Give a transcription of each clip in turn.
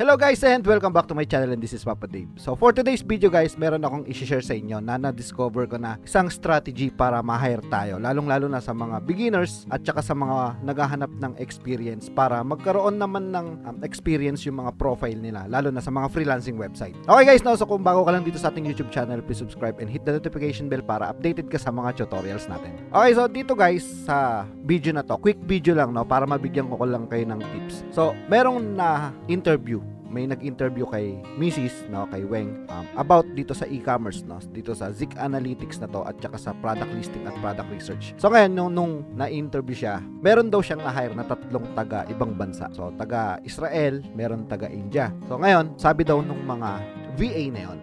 Hello guys and welcome back to my channel, and this is Papa Dave. So for today's video guys, meron akong i-share sa inyo na na-discover ko na isang strategy para ma-hire tayo, lalong-lalo na sa mga beginners at saka sa mga naghahanap ng experience para magkaroon naman ng experience yung mga profile nila, lalo na sa mga freelancing website. Okay guys, so kung bago ka lang dito sa ating YouTube channel, please subscribe and hit the notification bell para updated ka sa mga tutorials natin. Okay, so dito guys sa video na to, quick video lang para mabigyan ko lang kayo ng tips. So merong na interview, may nag-interview kay Mrs. Kay Weng about dito sa e-commerce, dito sa Zik Analytics na to at saka sa product listing at product research. So ngayon nung na-interview siya, meron daw siyang na-hire na 3 taga ibang bansa. So taga Israel, meron taga India. So ngayon, sabi daw nung mga VA na yon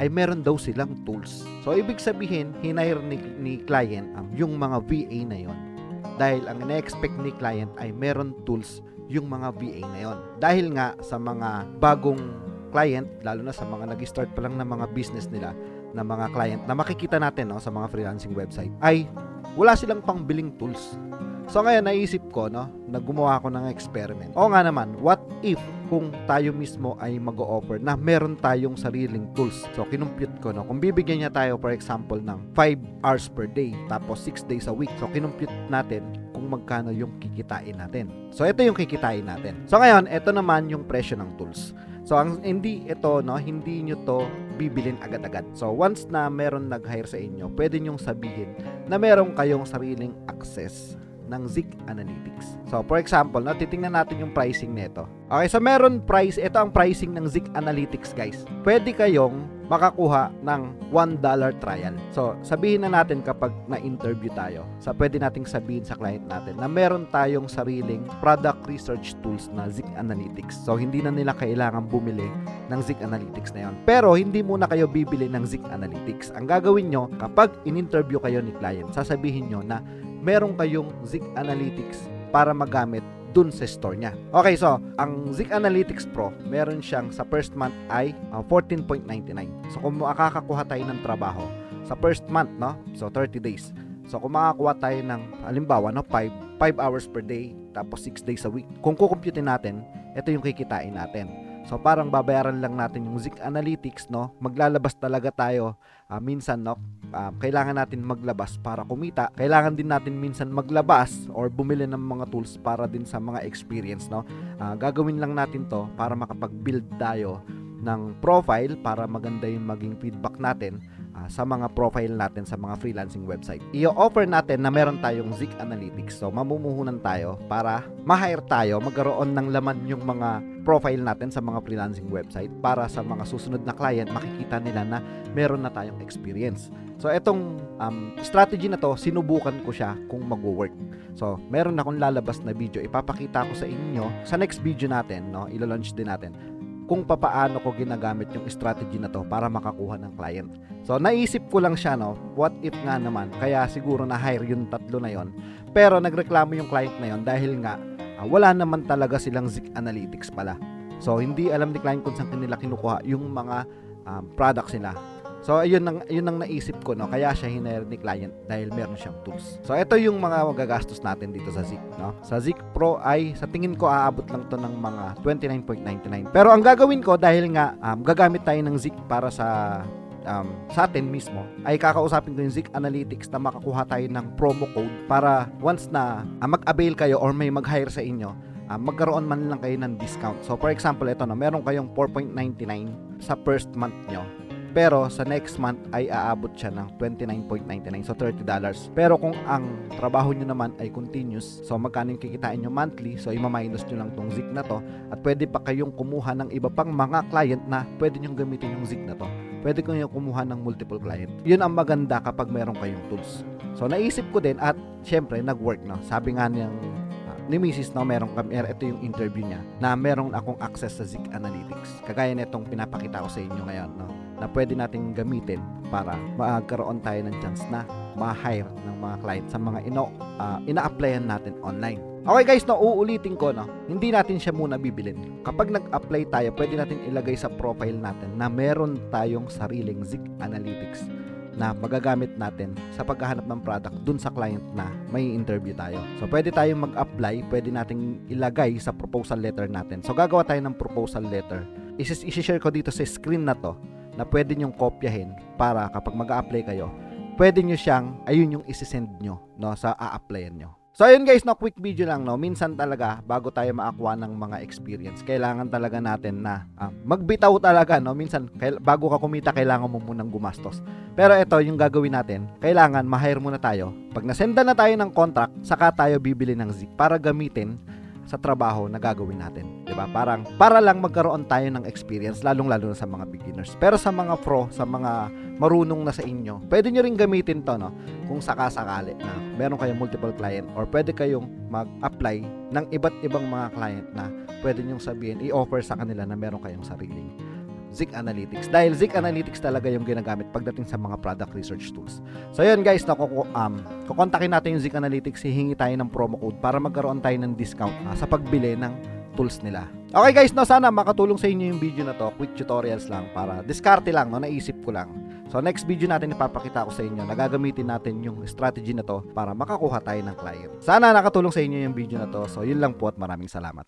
ay meron daw silang tools. So ibig sabihin, hinire ni client yung mga VA na yon dahil ang ina-expect ni client ay meron tools yung mga VA na yon. Dahil nga sa mga bagong client, lalo na sa mga nag-start pa lang ng mga business nila, na mga client na makikita natin sa mga freelancing website, ay wala silang pangbiling tools. So ngayon naisip ko na gumawa ako ng experiment. O nga naman, what if kung tayo mismo ay mag-o-offer na meron tayong sariling tools? So kinumpute ko kung bibigyan niya tayo for example ng 5 hours per day tapos 6 days a week. So kinumpute natin kung magkano yung kikitain natin. So ito yung kikitain natin. So ngayon, ito naman yung presyo ng tools. So hindi nyo to bibilin agad-agad. So once na meron nag-hire sa inyo, pwede nyong sabihin na meron kayong sariling access ng Zik Analytics. So for example, titingnan natin yung pricing nito. Okay, so meron price, ito ang pricing ng Zik Analytics guys. Pwede kayong makakuha ng $1 trial. So sabihin na natin kapag na-interview tayo, pwede nating sabihin sa client natin na meron tayong sariling product research tools na Zik Analytics. So hindi na nila kailangan bumili ng Zik Analytics na yon. Pero hindi muna kayo bibili ng Zik Analytics. Ang gagawin nyo, kapag in-interview kayo ni client, sasabihin nyo na meron kayong Zik Analytics para magamit dun sa store niya. Okay, so ang Zik Analytics Pro, meron siyang sa first month ay $14.99. So kung makakakuha tayo ng trabaho sa first month, so 30 days. So kung makakuha tayo ng halimbawa 5 hours per day tapos 6 days a week. Kung kukumputin natin, ito yung kikitain natin. So parang babayaran lang natin yung Zik Analytics, maglalabas talaga tayo minsan, kailangan natin maglabas para kumita. Kailangan din natin minsan maglabas or bumili ng mga tools para din sa mga experience, gagawin lang natin to para makapag-build tayo ng profile para maganda yung maging feedback natin sa mga profile natin sa mga freelancing website. I-offer natin na meron tayong Zik Analytics. So mamumuhunan tayo para ma-hire tayo, magkaroon ng laman yung mga profile natin sa mga freelancing website para sa mga susunod na client makikita nila na meron na tayong experience. So etong strategy na to, sinubukan ko siya kung mag-work. So meron akong lalabas na video, ipapakita ko sa inyo sa next video natin, ilo-launch din natin kung papaano ko ginagamit yung strategy na to para makakuha ng client. So naisip ko lang siya, what if nga naman, kaya siguro na-hire yung 3 na yon. Pero nagreklamo yung client na yon dahil nga wala naman talaga silang Zik Analytics pala. So hindi alam ni client kung saan nila kinukuha yung mga products nila. So yun ang naisip ko, kaya siya hinire ni client dahil meron siyang tools. So ito yung mga magagastos natin dito sa Zik, Sa Zik Pro ay sa tingin ko aabot lang to ng mga $29.99. Pero ang gagawin ko, dahil nga gagamit tayo ng Zik para sa atin mismo, ay kakausapin ko yung Zik Analytics na makakuha tayo ng promo code para once na mag-avail kayo or may mag-hire sa inyo, magkaroon man lang kayo ng discount. So for example, ito meron kayong $4.99 sa first month nyo. Pero sa next month ay aabot siya ng $29.99, so $30. Pero kung ang trabaho nyo naman ay continuous, so magkano yung kikitain nyo monthly, so ima-minus nyo lang tong Zik na to, at pwede pa kayong kumuha ng iba pang mga client na pwede nyo gamitin yung Zik na to. Pwede kayong kumuha ng multiple client. Yun ang maganda kapag meron kayong tools. So naisip ko din at syempre nag-work, Sabi nga ni Mrs. meron kami, ito yung interview niya, na meron akong access sa Zik Analytics. Kagaya nitong pinapakita ko sa inyo ngayon, na pwede nating gamitin para magkaroon tayo ng chance na ma-hire ng mga client sa mga ina-applyan natin online. Okay guys, uulitin ko, hindi natin siya muna bibilin. Kapag nag-apply tayo, pwede natin ilagay sa profile natin na meron tayong sariling Zik Analytics na magagamit natin sa paghahanap ng product dun sa client na may interview tayo. So pwede tayong mag-apply, pwede nating ilagay sa proposal letter natin. So gagawa tayo ng proposal letter. I-share ko dito sa screen na to na pwede nyong kopyahin para kapag mag-a-apply kayo, pwede nyo siyang, ayun yung isi-send nyo, no, sa a-applyan nyo. So ayun guys, no, quick video lang, no. Minsan talaga bago tayo makakuha ng mga experience, kailangan talaga natin na magbitaw talaga, no. Minsan bago ka kumita, kailangan mo munang gumastos. Pero ito yung gagawin natin, kailangan ma-hire muna tayo. Pag nasendan na tayo ng contract, saka tayo bibili ng Zik para gamitin sa trabaho na gagawin natin, 'di ba? Para lang magkaroon tayo ng experience, lalong-lalo na sa mga beginners. Pero sa mga pro, sa mga marunong na sa inyo, pwede nyo rin gamitin 'to, no? Kung sakasakali na meron kayong multiple client or pwede kayong mag-apply ng iba't ibang mga client na pwede nyong sabihin, i-offer sa kanila na meron kayong sariling Zik Analytics. Dahil Zik Analytics talaga yung ginagamit pagdating sa mga product research tools. So yun guys, kukontakin natin yung Zik Analytics, hihingi tayo ng promo code para magkaroon tayo ng discount sa pagbili ng tools nila. Okay guys, no, sana makatulong sa inyo yung video na to. Quick tutorials lang para diskarte lang, no, naisip ko lang. So next video natin ipapakita ko sa inyo na gagamitin natin yung strategy na to para makakuha tayo ng client. Sana nakatulong sa inyo yung video na to. So yun lang po at maraming salamat.